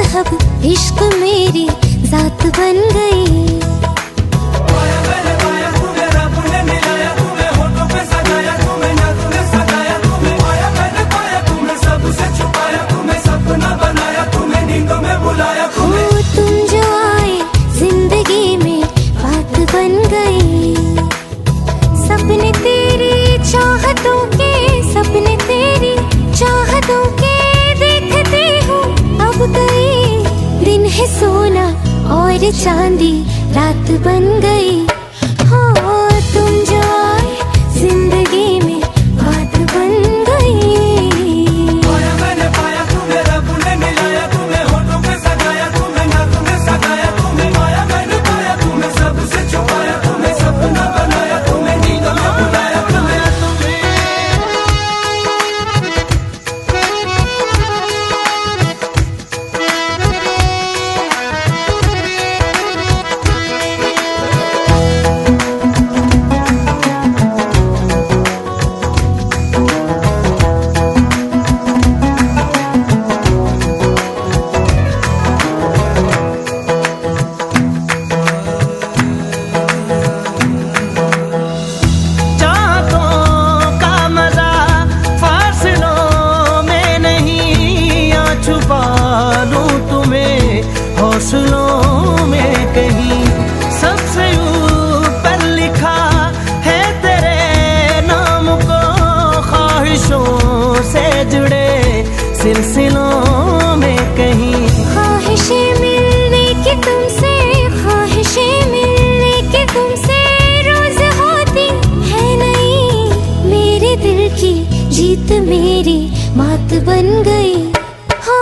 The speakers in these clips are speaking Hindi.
मजहब इश्क मेरी जात बन गई। तुम जो आए जिंदगी में बात बन गई। सपने तेरी चाहतों के, सपने तेरी चाहतों के देखते हो अब गई। दिन है सोना और चांदी रात बन गई। हो तुम जो आए जिंदगी में बात बन गई। हौसलों में कहीं सबसे ऊपर लिखा है तेरे नाम को। ख्वाहिशों से जुड़े सिलसिलों में कहीं ख्वाहिशें मिलने की तुमसे, ख्वाहिशें मिलने की तुमसे रोज होती है नहीं। मेरे दिल की जीत मेरी मात बन गई। हो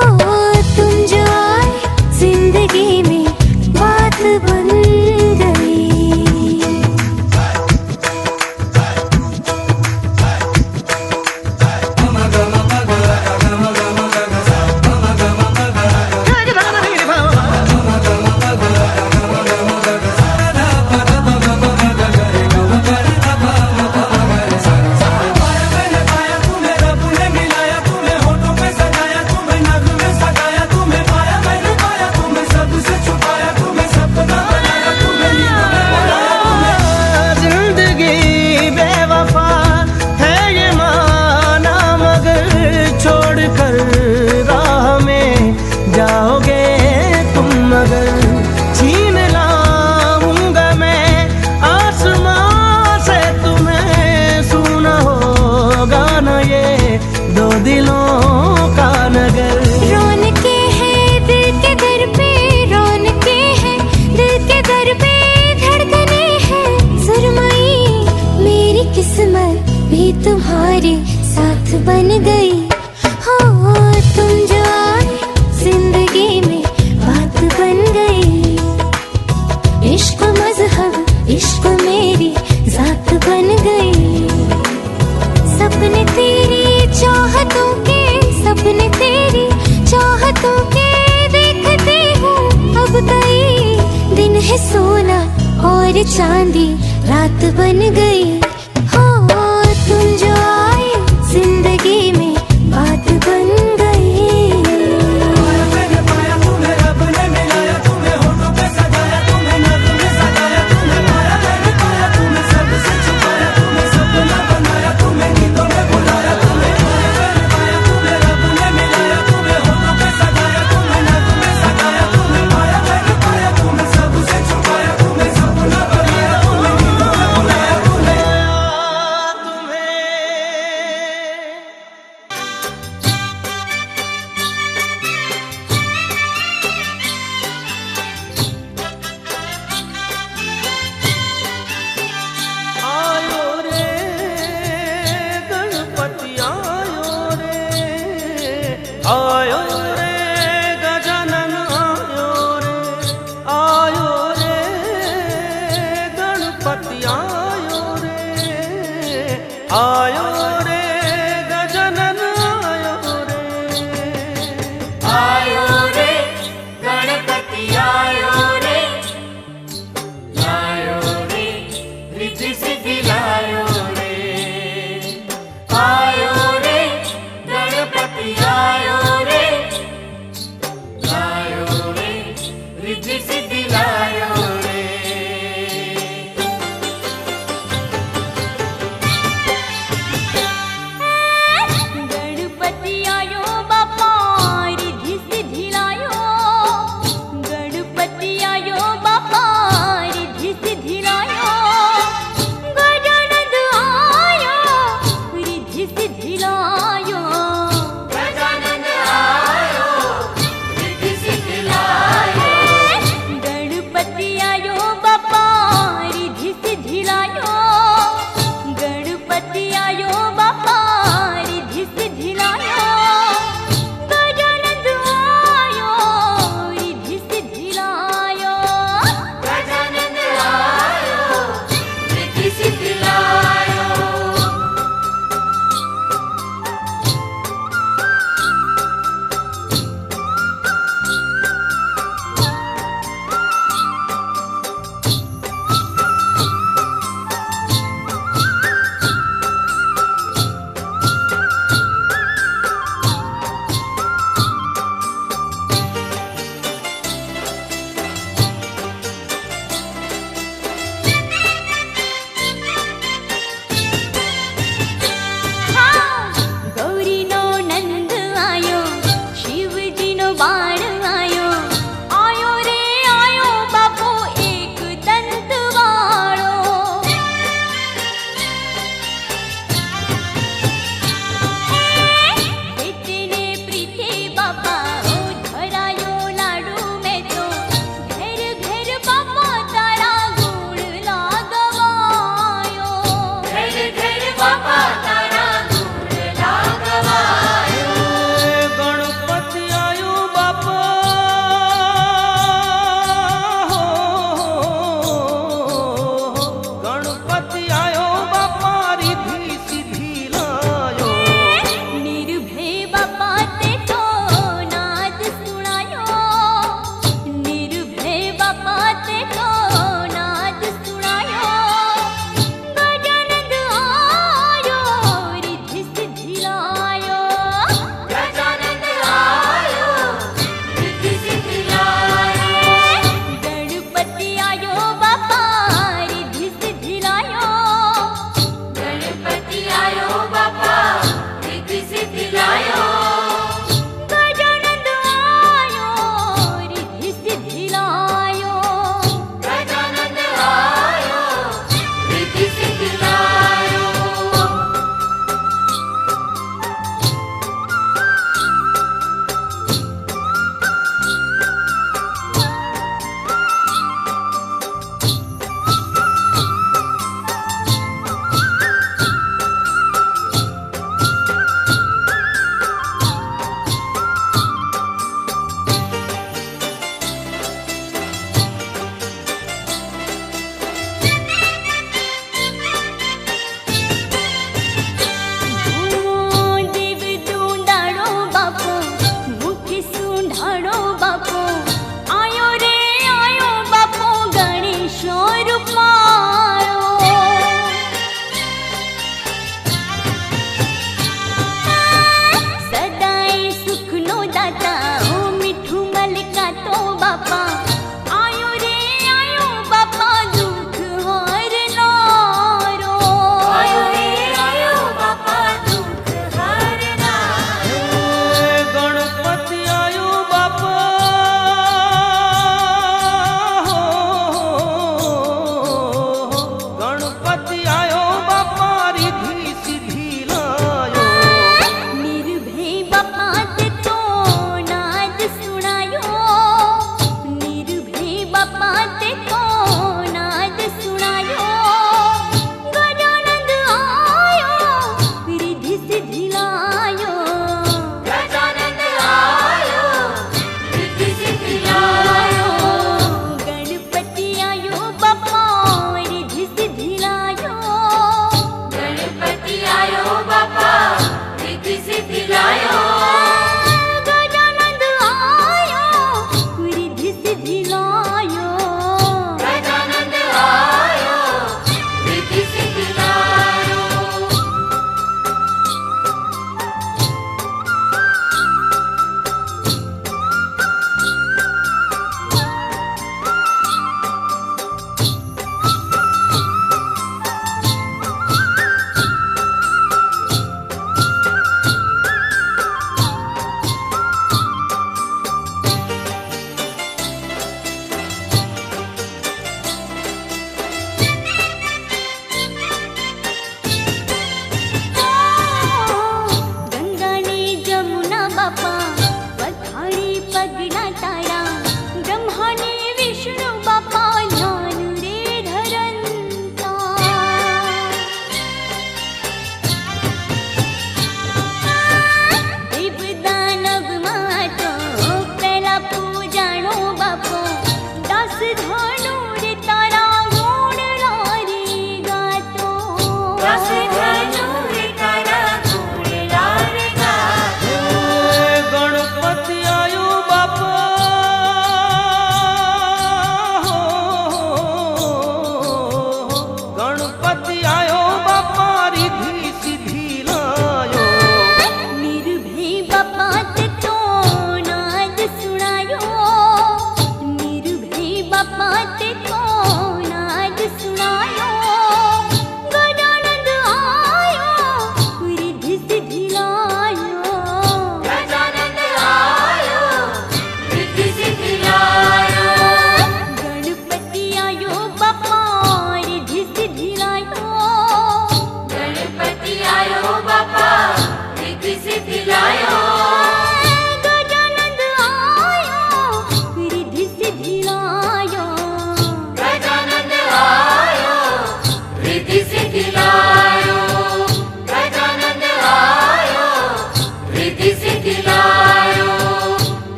तुम जो आए जिंदगी में बात बन गई। छीन लाऊंगा मैं आसमां से तुम्हें, सुना होगा न ये दो दिलों का नगर। रौनके हैं दिल के दर पे, रौनके हैं दिल के दर पे, धड़कने हैं सुरमई। मेरी किस्मत भी तुम्हारे साथ बन गई। हो तुम जो आए जिंदगी में बात बन गई। इश्क मजहब इश्क मेरी जात बन गई। सपने तेरी चाहतों के, सपने तेरी चाहतों के देखते हो अब गई। दिन है सोना और चांदी रात बन गई। हो तुम जो आए जिंदगी में बात बन गई।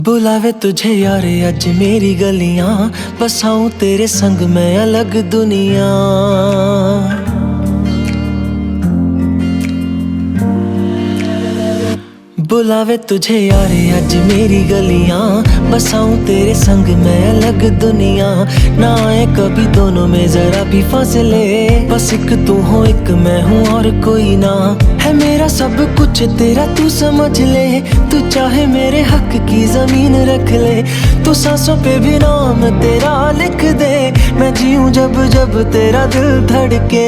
बुलावे तुझे यारे अज मेरी गलियां, बसाऊं तेरे संग मैं अलग दुनिया। बुलावे तुझे यारे अज मेरी गलियां, बसाऊं तेरे संग मैं अलग दुनिया। ना आए कभी दोनों में जरा भी फासले, बस एक तू हो एक मैं हूँ और कोई ना। है मेरा सब कुछ तेरा तू समझ ले, तू चाहे मेरे हक की जमीन रख ले। तू सांसों पे भी नाम तेरा लिख दे, मैं जीऊं जब जब तेरा दिल धड़के।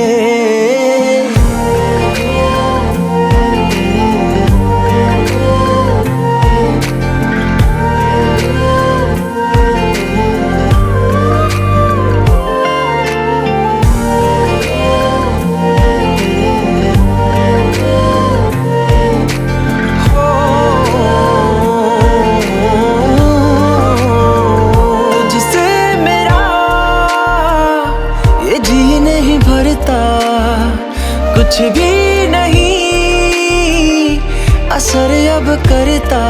कुछ भी नहीं असर अब करता,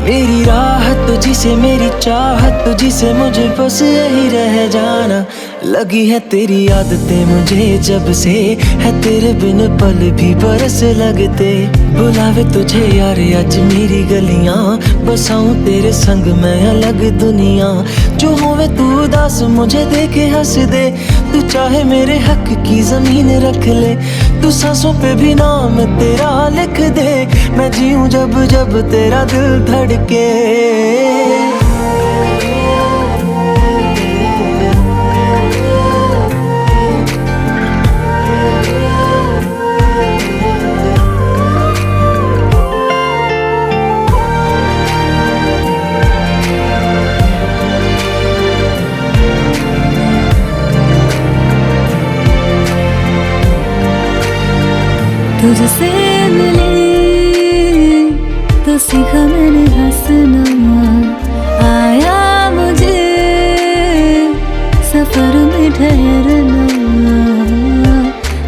मेरी राह तुझी से मेरी चाहत तुझी से, मुझे बस यही रह जाना। लगी है तेरी आदतें मुझे जब से, है तेरे बिन पल भी बरस लगते। बुलावे तुझे यार आज मेरी गलियां, बसाऊं तेरे संग मैं अलग दुनिया। जो होवे तू उदास मुझे देखे हंस दे, तू चाहे मेरे हक की जमीन रख ले। तू सांसों पे भी नाम तेरा लिख दे, मैं जीऊं जब जब तेरा दिल धड़के। तुझसे मिले तो सीखा मैंने हंसना, आया मुझे सफर में ठहरना।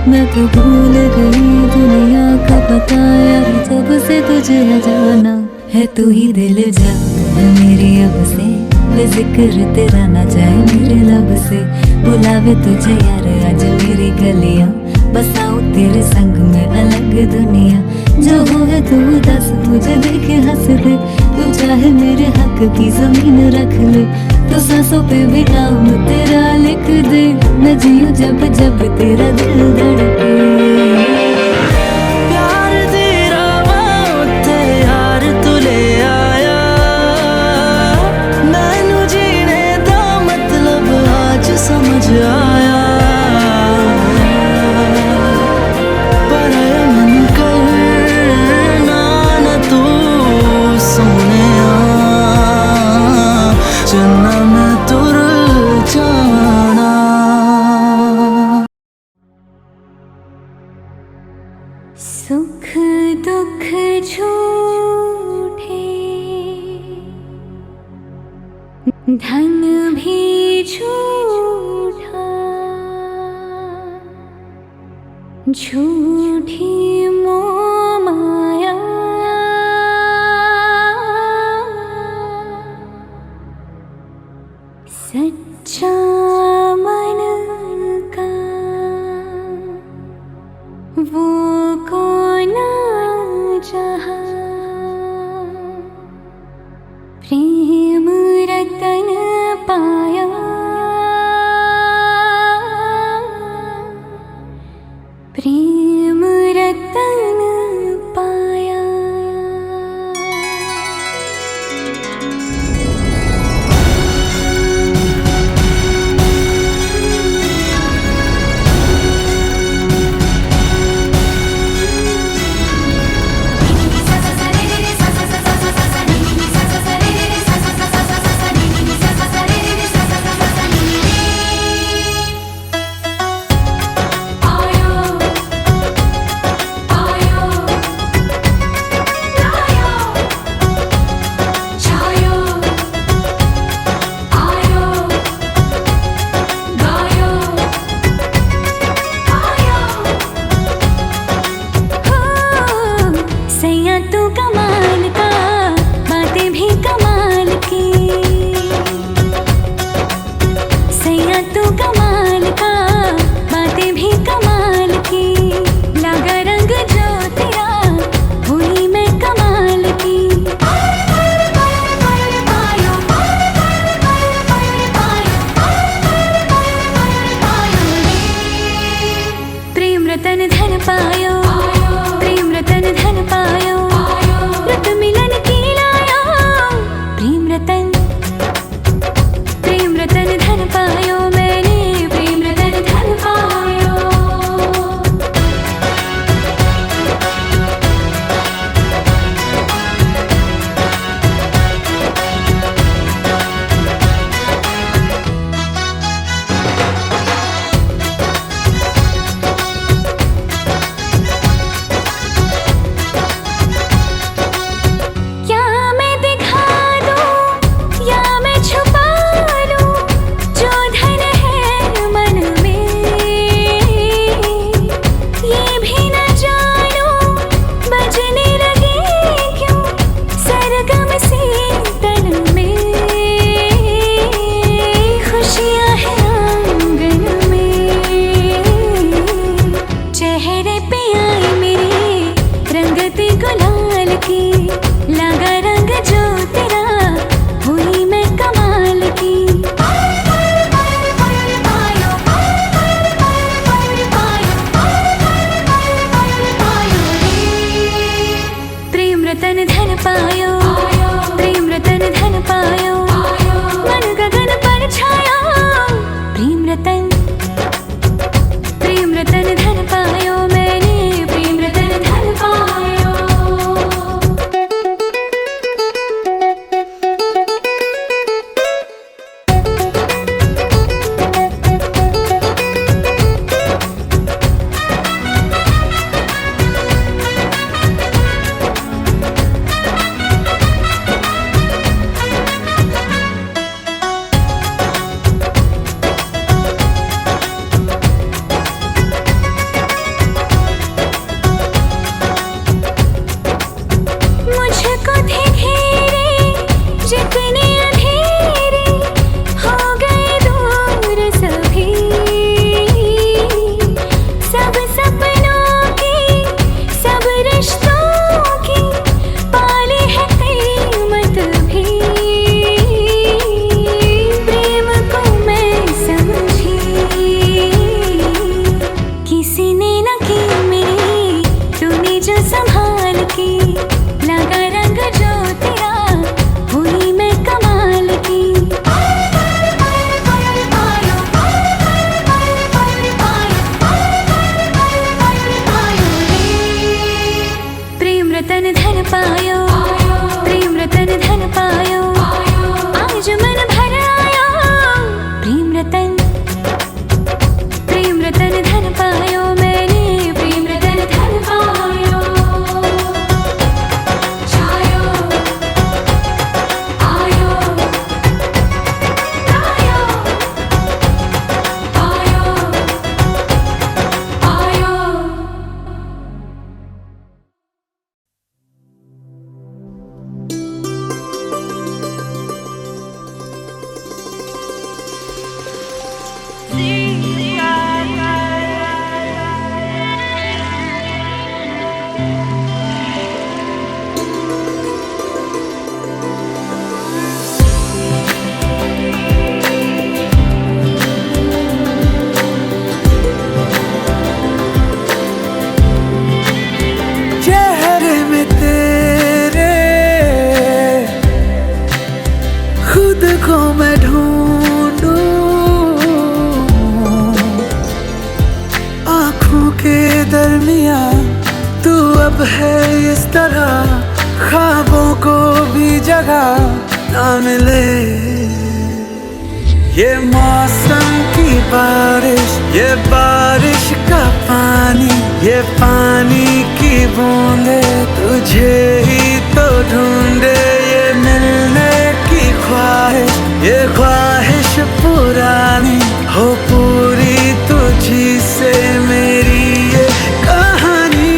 मैं तो भूल गई दुनिया का पता यार, जब से तुझे जाना है। तू ही दिल जा मेरी अब से, बेजिक्र तेरा ना जाए मेरे लब से। बुलावे तुझे यार आज मेरी गलियां, बसाऊं तेरे संग में अलग दुनिया। जो होवे तू दस मुझे देखे हंस दे, तू चाहे मेरे हक की जमीन रख ले। तो सांसों पे भी नाम तेरा लिख दे, मैं जीऊं जब जब तेरा दिल धड़के। प्यार तेरा ते यार तू ले आया, मैनू जीने दा मतलब आज समझ आया। सुख दुख झूठे, धन भी झूठा, झूठी मोह माया। सच्चा मन का वो कौन जहाँ, प्रेम रतन पाया। प्रेम रतन पाया। बातें भी कमाल की। सैया तू कमाल का, बातें भी कमाल की। लगा रंग जो तेरा, हुई मैं कमाल की। प्रेम रतन धन पायो, प्रेम रतन धन पायो। रत मिलन की लायो, प्रेम रतन धन पायो मैंने, प्रेम रतन धन पायो। क्या मैं दिखा दूं या मैं छुपा लूं, जो धन है मन में। ये भी न जानूं बजने लगे क्यों सरगम से तन में। खुशियां हैं आंगन में, चेहरे पे आई मेरे रंगत गुलाल की। लगा रंग जो तेरा, हुई मैं कमाल की। प्रेम रतन धन पायो, प्रेम रतन धन पायो। मन गगन पर छाया, प्रेम रतन धन पायो मैंने, प्रेम रतन धन पायो। मुझको थे घेरे जितने अंधेरे, हो गए दूर सभी। सब सपनों की, सब रिश्तों की, पाली है कीमत भी। प्रेम को मैं समझी, किसी ने न की मेरी, तूने जो संभाल की। लगा रंग जो तेरा, हुई मैं कमाल की। प्रेम रतन धन पायो, प्रेम रतन धन पायो। आज मन भर आया, प्रेम रतन धन पायो मैंने, प्रेम रतन धन पायो। छायो, आयो, आयो, आयो, आयो। चेहरे में तेरे खुद को मैं ढूंढूं, आँखों के दरमिया तू अब है इस तरह, ख्वाबों को भी जगह ना मिले। ये मौसम की बारिश, ये बारिश का पानी, ये पानी की बूंदे तुझे ही तो ढूंढे। ये मिलने की ख्वाहिश, ये ख्वाहिश पुरानी हो पूरी तुझी से मेरी ये कहानी।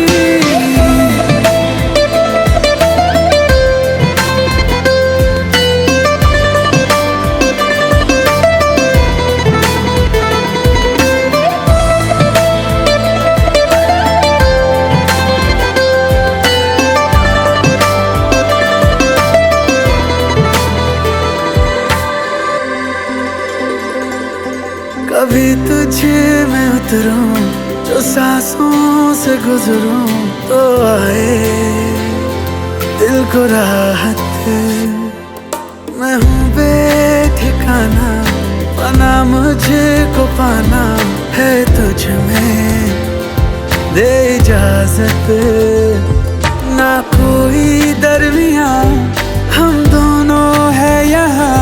तुझ में उतरूं, जो सांसों से गुजरूं तो आए दिल को राहत। मैं हूँ बेठिकाना, पाना मुझको पाना है तुझ में, दे इजाजत। ना कोई दरमिया हम दोनों है यहाँ,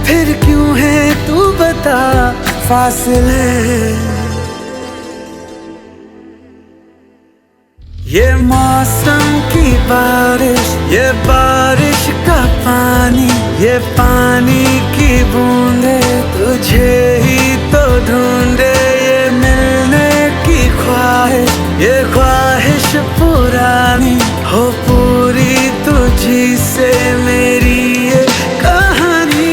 फिर क्यों है तू बता फासले। ये मौसम की बारिश, ये बारिश का पानी, ये पानी की बूंदे तुझे ही तो ढूंढे। ये मिलने की ख्वाहिश, ये ख्वाहिश पुरानी हो पूरी तुझी से मेरी ये कहानी।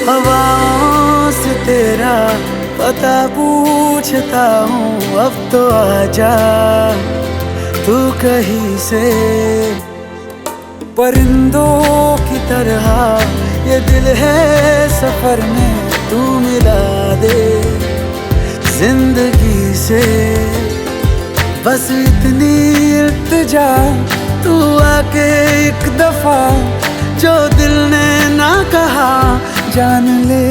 हवाओं से तेरा पता पूछता हूँ, अब तो आजा तू कहीं से। परिंदों की तरह ये दिल है सफर में, तू मिला दे जिंदगी से। बस इतनी इल्तिजा तू आके एक दफा, जो दिल ने ना कहा जान ले।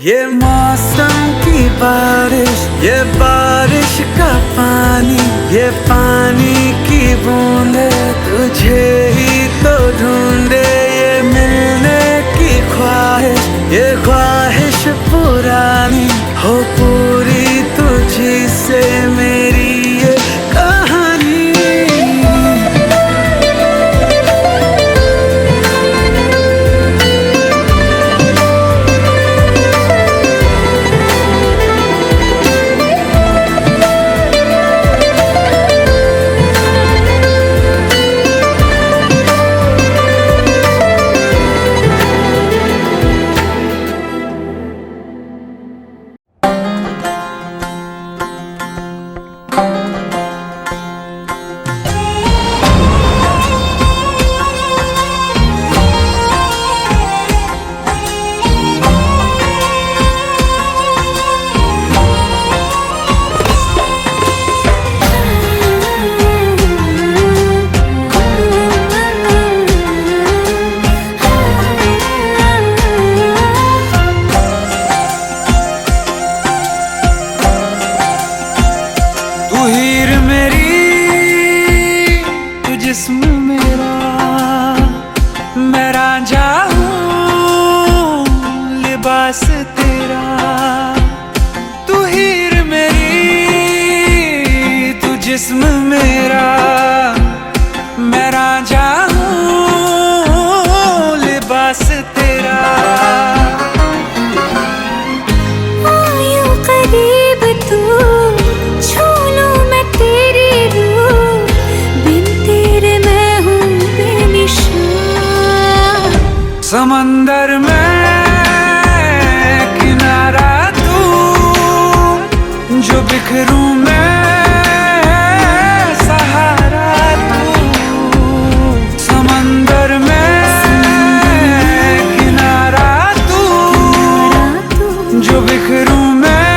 ये मौसम की बारिश, ये बारिश का पानी, ये पानी की बूंदे तुझे ही तो ढूंढे। ये मिलने की ख्वाहिश, ये ख्वाहिश पुरानी हो पूरी तुझी से मेरी ये कहानी। जिस्म मेरा, मैं रांझा हूँ लिबास तेरा। तू हीर मेरी, तू जिस्म मेरा, मैं रांझा हूँ लिबास तेरा। आयूं करीब तू, छू लूं मैं तेरी रूह, बिन तेरे मैं हूँ बेनिशान। समंदर में किनारा तू, जो बिखरूं मैं सहारा तू। समंदर में किनारा तू, जो बिखरूं मैं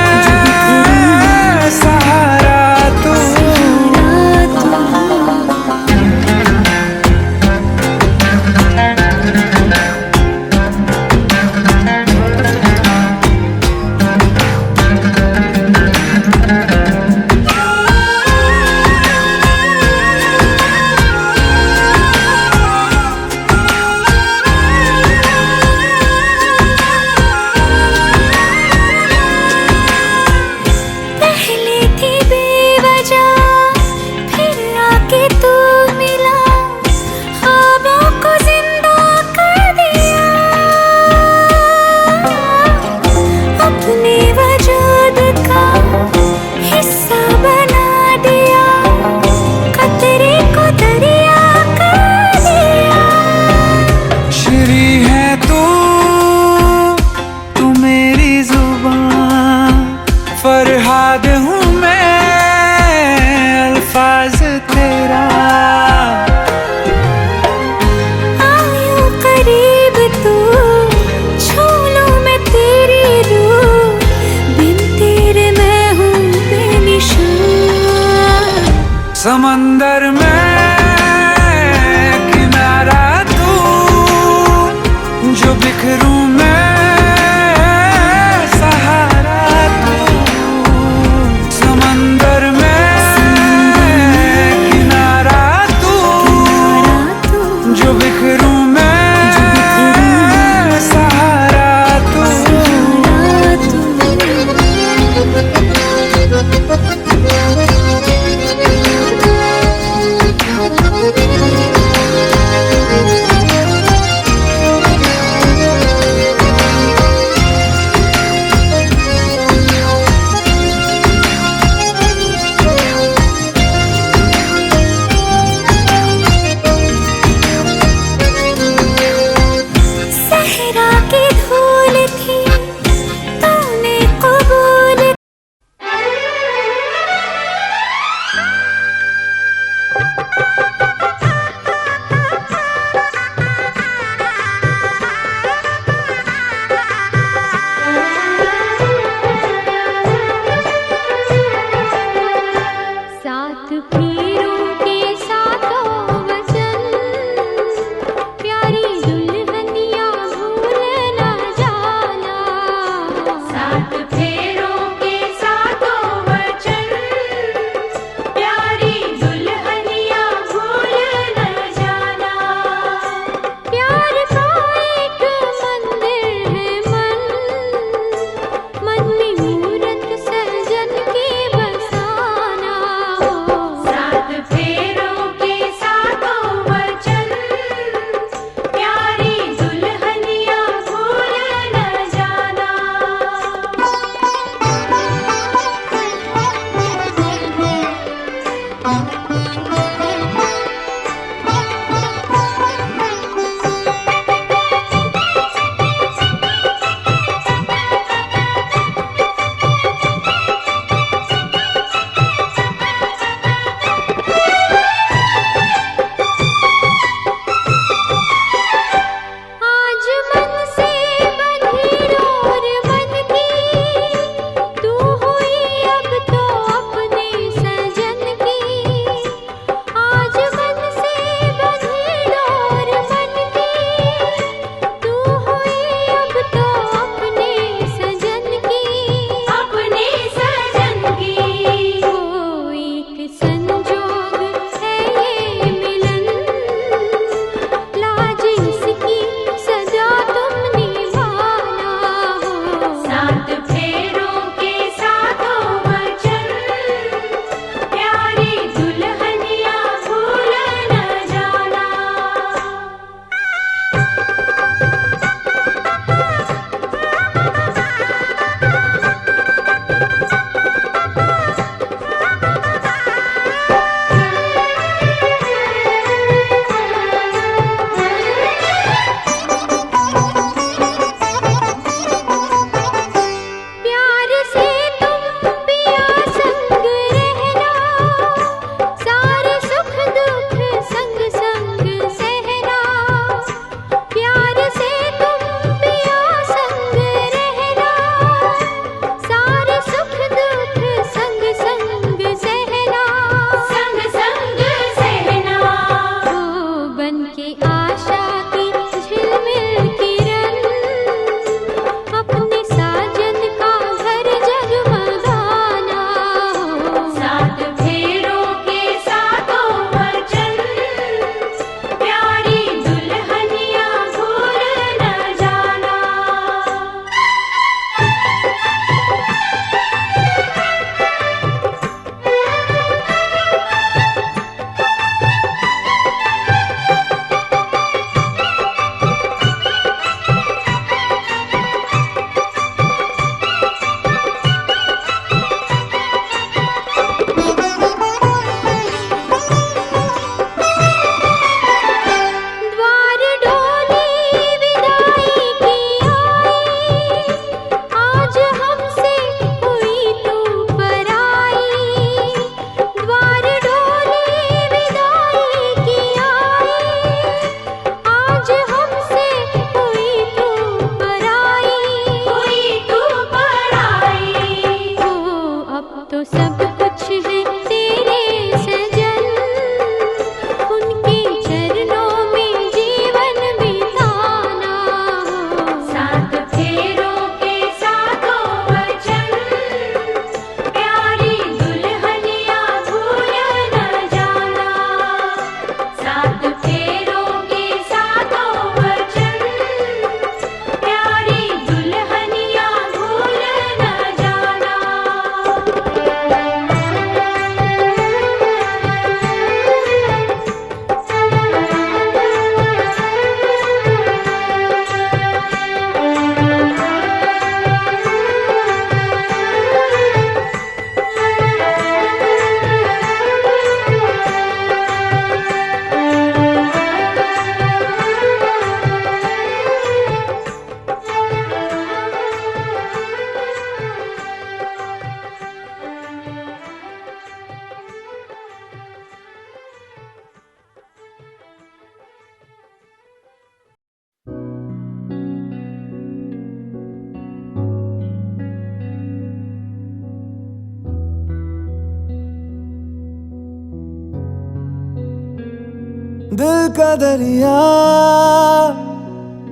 दिल का दरिया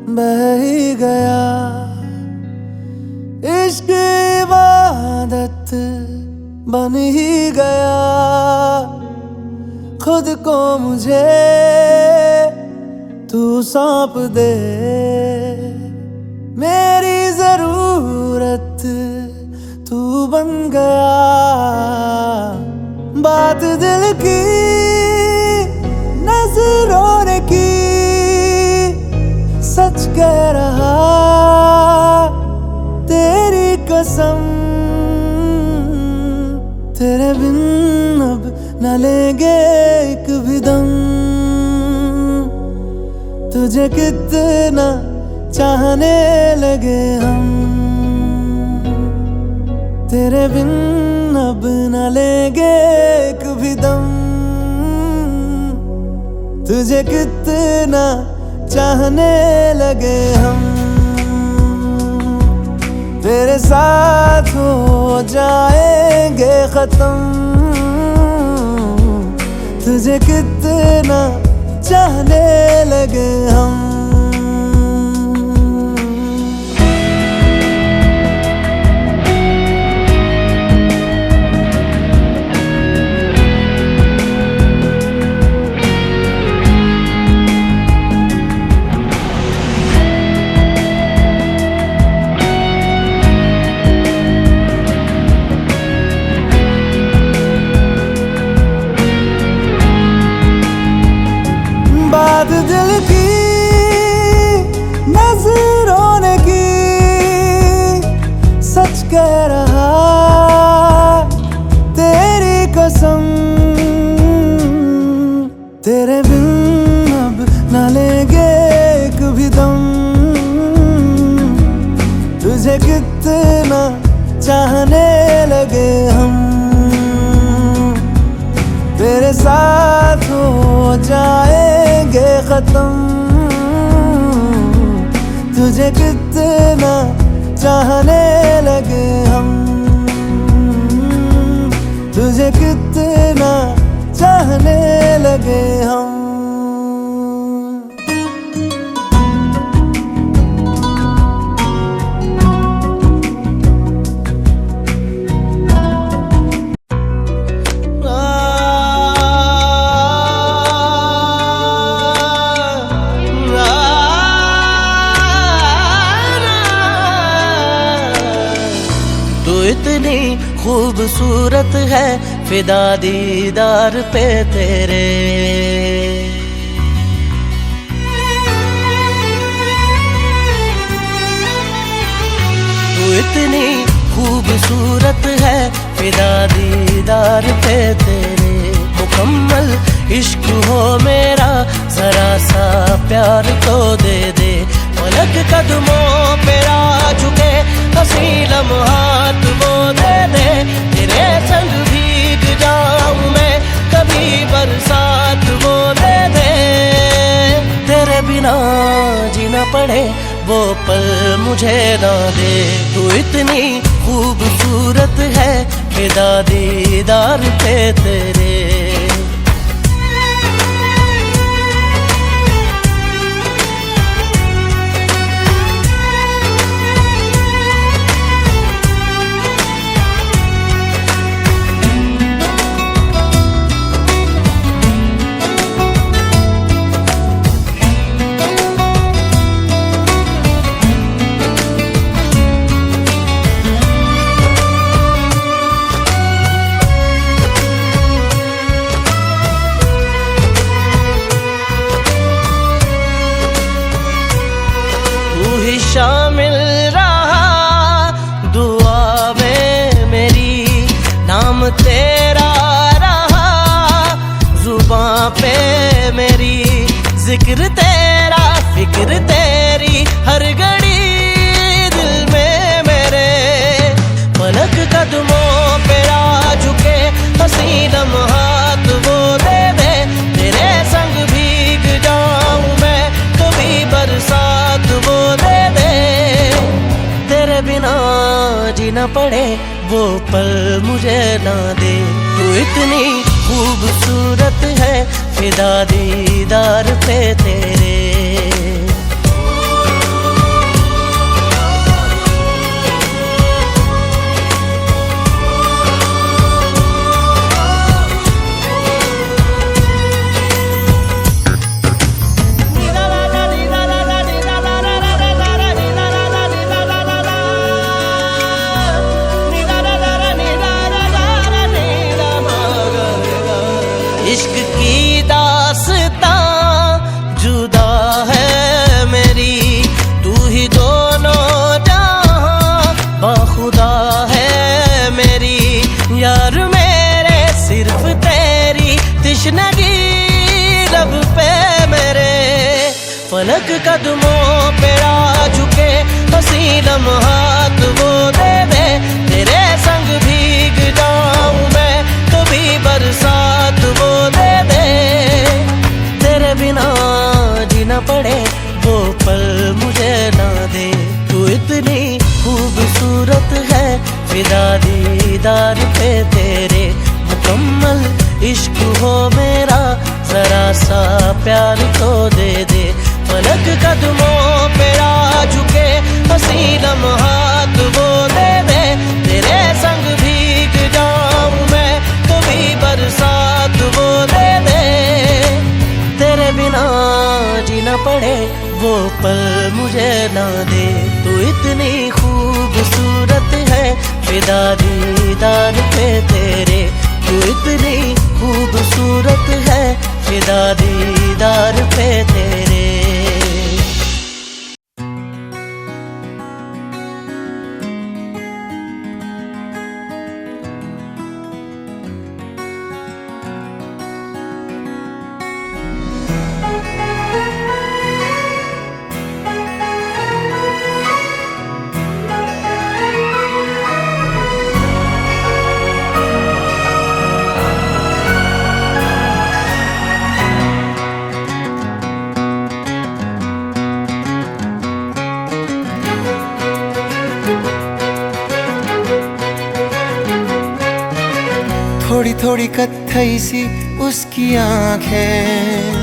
बह ही गया, इश्क इबादत बन ही गया। खुद को मुझे तू सौंप दे, मेरी जरूरत तू बन गया। बात दिल की नजरों ने की, सच कह रहा तेरी कसम। तेरे बिन अब न लेंगे एक भी दम, तुझे कितना चाहने लगे हम। तेरे बिन अब न लेंगे एक भी दम, तुझे कितना चाहने लगे हम। तेरे साथ हो जाएंगे खत्म, तुझे कितना चाहने लगे हम। बात दिल की नजरों ने की, सच कह रहा तेरी कसम। तेरे बिन अब न लेंगे एक भी दम, तुझे कितना चाहने लगे हम। तेरे साथ हो जाएंगे खत्म, तुझे कितना चाहने लगे हम। तुझे कितना चाहने लगे हम। इतनी खूबसूरत है फिदा दीदार पे तेरे। तू इतनी खूबसूरत है फिदा दीदार पे तेरे। मुकम्मल इश्क हो मेरा, जरा सा प्यार तो दे दे। पलक कदमों पे आ झुके, हंसी लम्हात वो दे दे। तेरे संग भीग जाऊं मैं, कभी बरसात वो दे दे। तेरे बिना जीना पड़े वो पल मुझे ना दे। तू इतनी खूबसूरत है फिदा दीदार पे तेरे। शामिल रहा दुआ में मेरी, नाम तेरा रहा जुबां पे मेरी। जिक्र तेरा फिक्र तेरी हर घड़ी दिल में मेरे। पलक कदमों पे आ झुके, हंसी लम्हात वो दे दे। तेरे संग भीग जाऊं मैं, कभी बरसात वो दे दे। तेरे बिना जीना पड़े वो पल मुझे ना दे। तू इतनी खूबसूरत है फिदा दीदार पे तेरे। इश्क की दास्तां जुदा है मेरी, तू ही दोनों जहां बाखुदा है मेरी। यार मेरे सिर्फ तेरी तिश्नगी लब पे मेरे, फलक कदमों पे आ झुके हंसी लम्हात वो दे दे। तेरे संग भीग जाऊं मैं कभी बरसात वो दे दे। तेरे बिना जीना पड़े वो पल मुझे ना दे। तू इतनी खूबसूरत है फिदा दीदार पे तेरे। मुकम्मल इश्क हो मेरा जरा सा प्यार तो दे दे। फलक कदमों पे आ झुके हंसी लम्हात वो दे दे। तेरे संग भीग जाऊं मैं कभी बरसात वो दे दे। तेरे बिना जीना पड़े वो पल मुझे ना दे। तू इतनी खूबसूरत है फिदा दीदार पे तेरे। तू इतनी खूबसूरत है फिदा दीदार पे तेरे। थोड़ी थोड़ी कत्थई सी उसकी आंखें,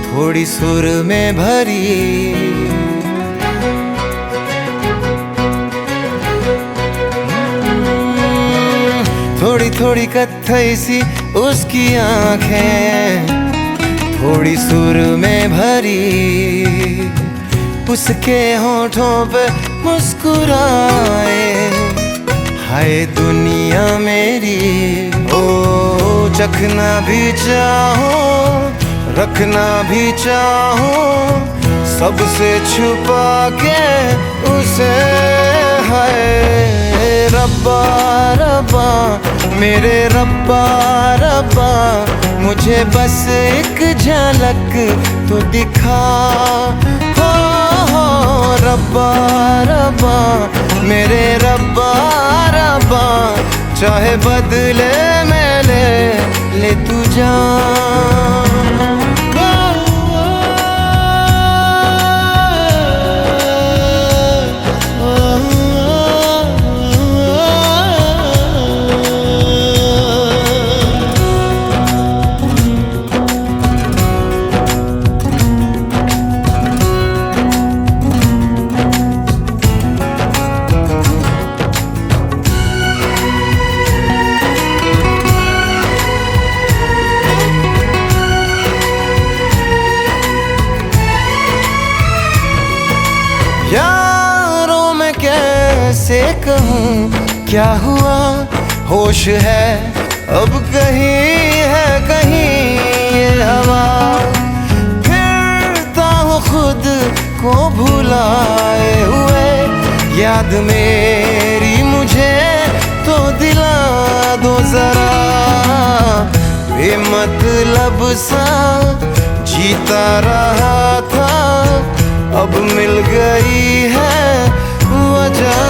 थोड़ी सुर में भरी। थोड़ी थोड़ी कत्थई सी उसकी आंखें, थोड़ी सुर में भरी। उसके होठों पे मुस्कुराए हाय दुनिया मेरी। ओ चखना भी चाहो रखना भी चाहो, सबसे छुपा के उसे। हाय रब्बा रब्बा मेरे रब्बा रब्बा, मुझे बस एक झलक तो दिखा। हो रब्बा रब्बा मेरे रब्बा रब्बा, चाहे बदले में ले तू जान। यारों मैं कैसे कहूँ क्या हुआ, होश है अब कहीं है कहीं ये हवा। फिरता हूँ खुद को भुलाए हुए, याद मेरी मुझे तो दिला दो जरा। बेमतलब सा जीता रहा था, अब मिल गई है वजह।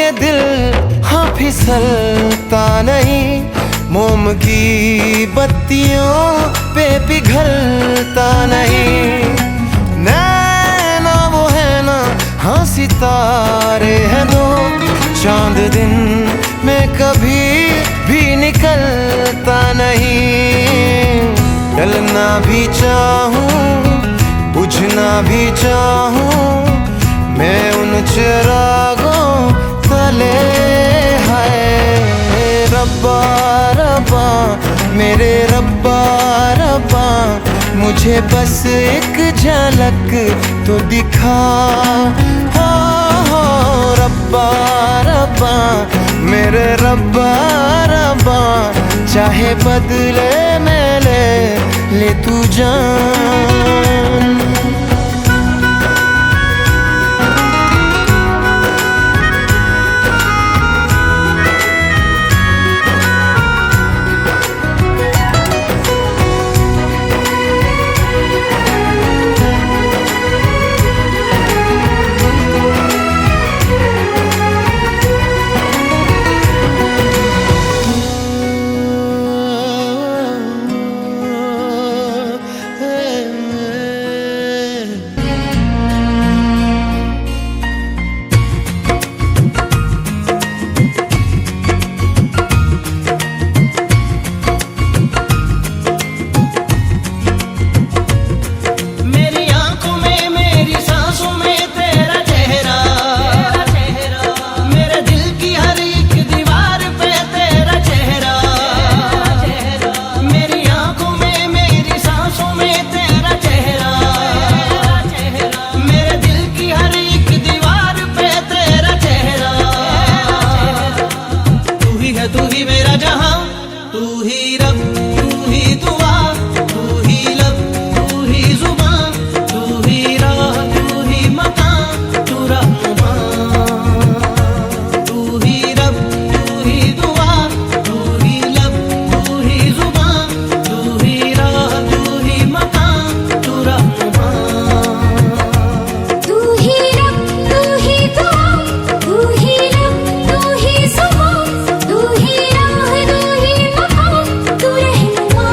ये दिल हाँ फिसलता नहीं, मोम की बत्तियों पे पिघलता नहीं। नैना वो है ना हाँ सितारे हैं दो, चांद दिन में कभी भी निकलता नहीं। डलना भी चाहूं बुझना भी चाहूं मैं उन चिरागों तले। है रब्बा रब्बा मेरे रब्बा रब्बा, मुझे बस एक झलक तो दिखा। हो रब्बा रब्बा मेरे रब्बा रब्बा, चाहे बदले में ले तू जान। तू ही मेरा जहां, तू ही रब, तू ही दुआ, तू ही लब, तू ही जुबान, तू ही राह, तू ही मकान, तू रहनुमा। तू ही रब, तू ही दुआ, तू ही लब, तू ही जुबान, तू ही राह, तू ही मकान, तू रहनुमा। तू ही रब, तू ही दुआ, तू ही लब, तू ही जुबान, तू ही राह, तू ही मकान, तू रहनुमा।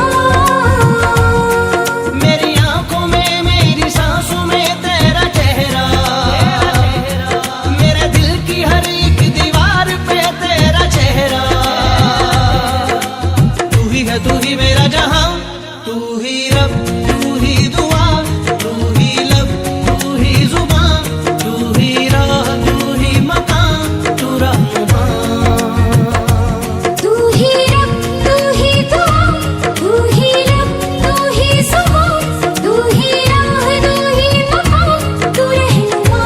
मेरी आंखों में मेरी सांसों में तेरा चेहरा, मेरे दिल की हर एक दीवार पे तेरा चेहरा। तू ही है, तू ही मेरा जहां, तू ही रब, तू ही दुआ, तू ही लब, तू ही जुबान, तू ही राह, तू ही मकान, तू रहनुमा। तू ही रब, तू ही दुआ, तू ही लब, तू ही जुबान, तू ही राह, तू ही मकान, तू रहनुमा।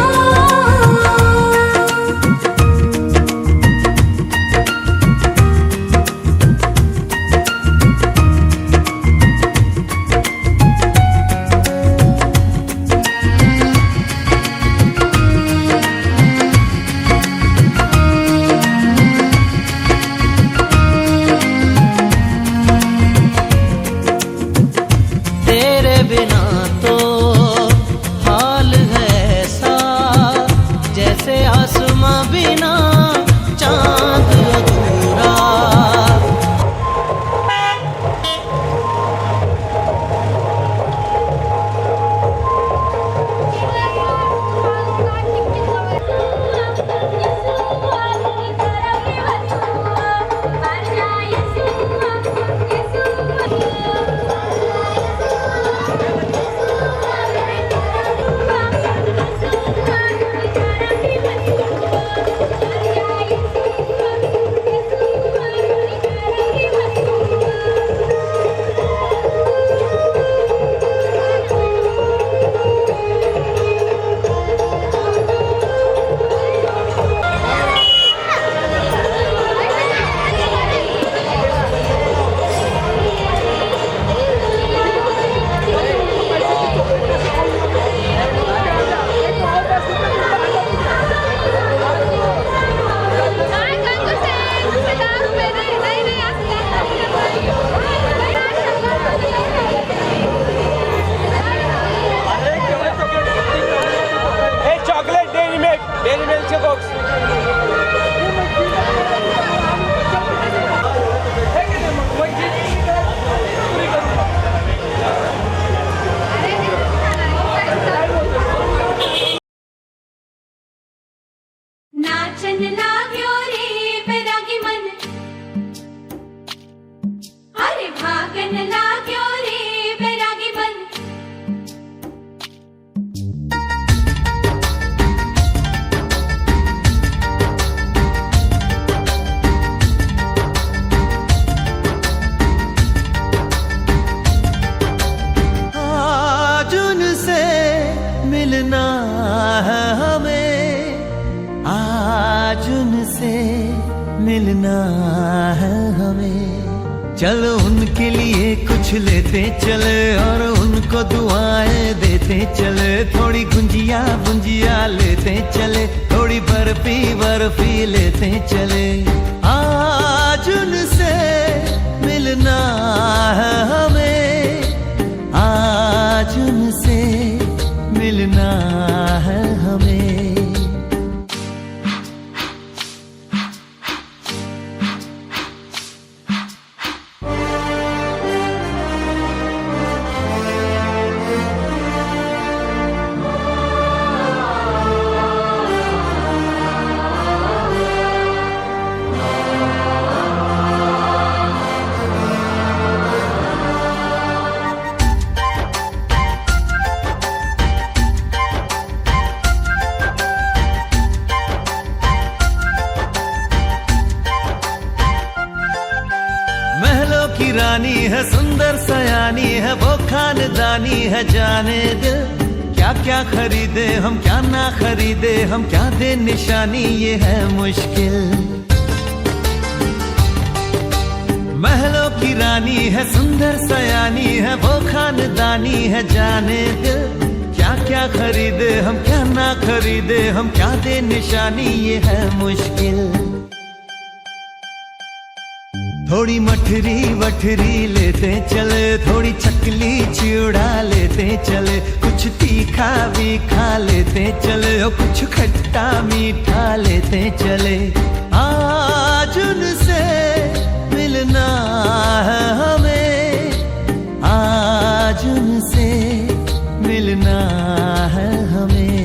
तेरे बिना तो हाल है ऐसा, जैसे आसमां बिना चांद अधूरा। Hey, chocolate, dairy milk के box. नाचन लाग्यो रे बैरागी मन, अरे भागन लाग्यो रे बैरागी मन। आज उनसे मिलना है हमें, आज उनसे मिलना है हमें। चलो उनके लिए कुछ लेते चले और उनको दुआएं देते चले। थोड़ी गुंजिया गुंजिया लेते चले, थोड़ी बर्फी बर्फी लेते चले। आज उनसे मिलना है हमें, आज उनसे मिलना है हमें। महलों की रानी है, सुंदर सयानी है, वो खानदानी है। जाने दिल क्या क्या खरीदे हम, क्या ना खरीदे हम, क्या दे निशानी, ये है मुश्किल। महलों की रानी है, सुंदर सयानी है, वो खानदानी है। जाने दिल क्या क्या खरीदे हम, क्या ना खरीदे हम, क्या दे निशानी, ये है मुश्किल। थोड़ी मठरी वठरी लेते चले, थोड़ी चकली चिड़ा लेते चले। कुछ तीखा भी खा लेते चले और कुछ खट्टा मीठा लेते चले। आज उनसे मिलना है हमें, आज उनसे मिलना है हमें।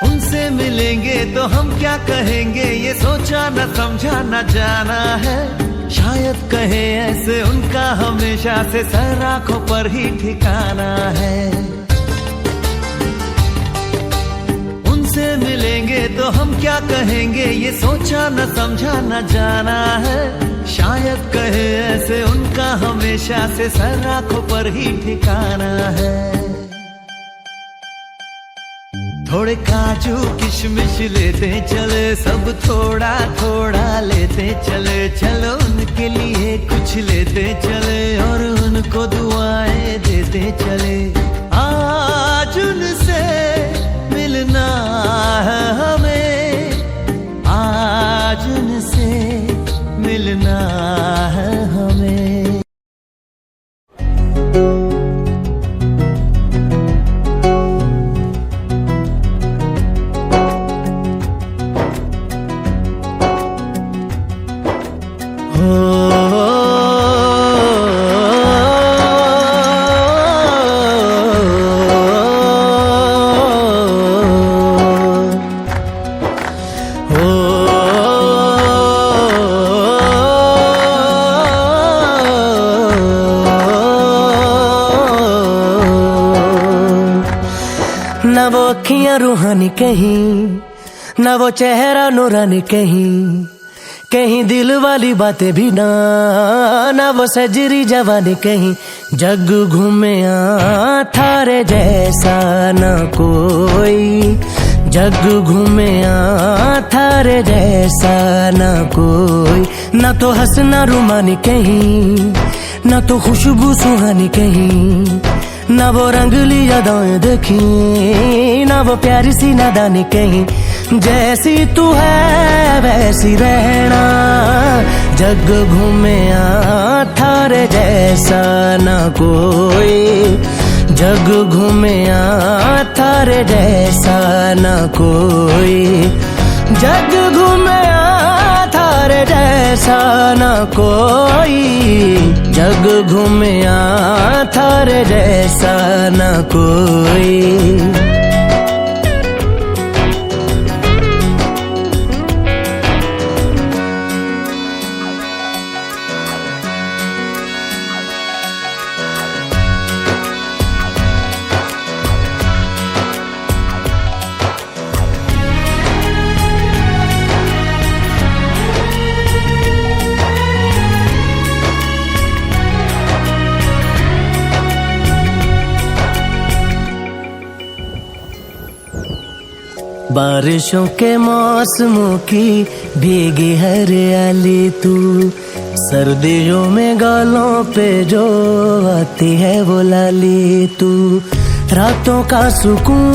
उनसे मिलेंगे तो हम क्या कहेंगे, ये सोचा न समझा न जाना है। शायद कहे ऐसे उनका हमेशा से सर आंखों पर ही ठिकाना है। उनसे मिलेंगे तो हम क्या कहेंगे, ये सोचा न समझा न जाना है। शायद कहे ऐसे उनका हमेशा से सर आंखों पर ही ठिकाना है। थोड़े काजू किशमिश लेते चले, सब थोड़ा थोड़ा लेते चले। चलो उनके लिए कुछ लेते चले और उनको दुआएं देते चले। आज उनसे मिलना है हमें, आज उनसे मिलना है हमें। ना वो अखियां रूहानी कहीं, ना वो चेहरा नूरानी कहीं, कहीं दिल वाली बातें भी ना, ना वो सजरी जवानी कहीं। जग घूमिया थारे जैसा ना कोई, जग घूमिया थारे जैसा ना कोई। ना तो हंसना रूमानी कहीं, ना तो खुशबू सुहानी कहीं, ना वो रंगली यादें देखी, ना वो प्यारी सी नादानी कहीं। जैसी तू है वैसी रहना, जग घूमया थारे जैसा ना कोई, जग घूमया थारे जैसा ना कोई, जग घूमया थारे जैसा ना कोई, जग घूमया थारे जैसा ना कोई। बारिशों के मौसमों की भीगी हरियाली तू, सर्दियों में गालों पे जो आती है वो लाली तू, रातों का सुकून,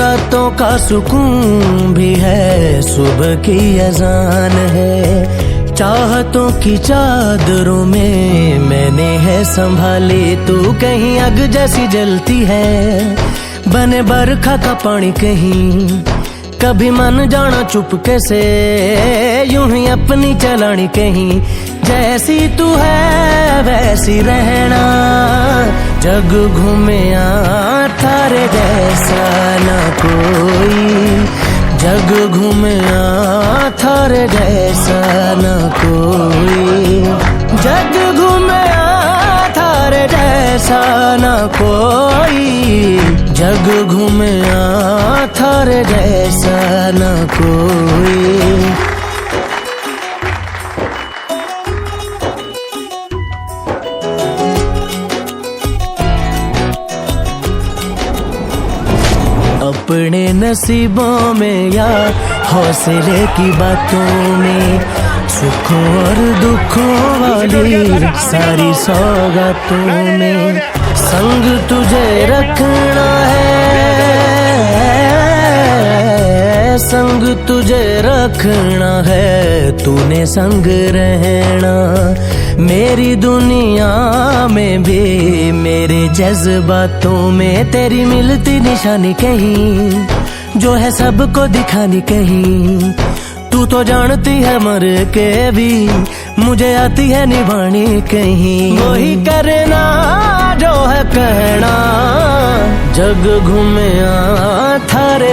रातों का सुकून भी है, सुबह की अजान है, चाहतों की चादरों में मैंने है संभाली, तू कहीं आग जैसी जलती है, बने बरखा का पानी कहीं, कभी मन जाना चुपके से, यूं ही अपनी चलानी कहीं, जैसी तू है वैसी रहना, जग घूमया थारे जैसा ना कोई, जग घूमया थारे जैसा ना कोई, जग घूमया थारे जैसा ना कोई, जग घूमया थारे जैसा ना कोई। अपने नसीबों में या हौसले की बातों में, सुखों और दुखों वाली सारी सौगातों में, संग तुझे रखना है, संग तुझे रखना है, तूने संग रहना, मेरी दुनिया में भी मेरे जज्बातों में तेरी मिलती निशानी कहीं, जो है सबको दिखानी कहीं, तू तो जानती है मर के भी मुझे आती है निभानी कहीं, वही करना जो है कहना, जग घूमया थारे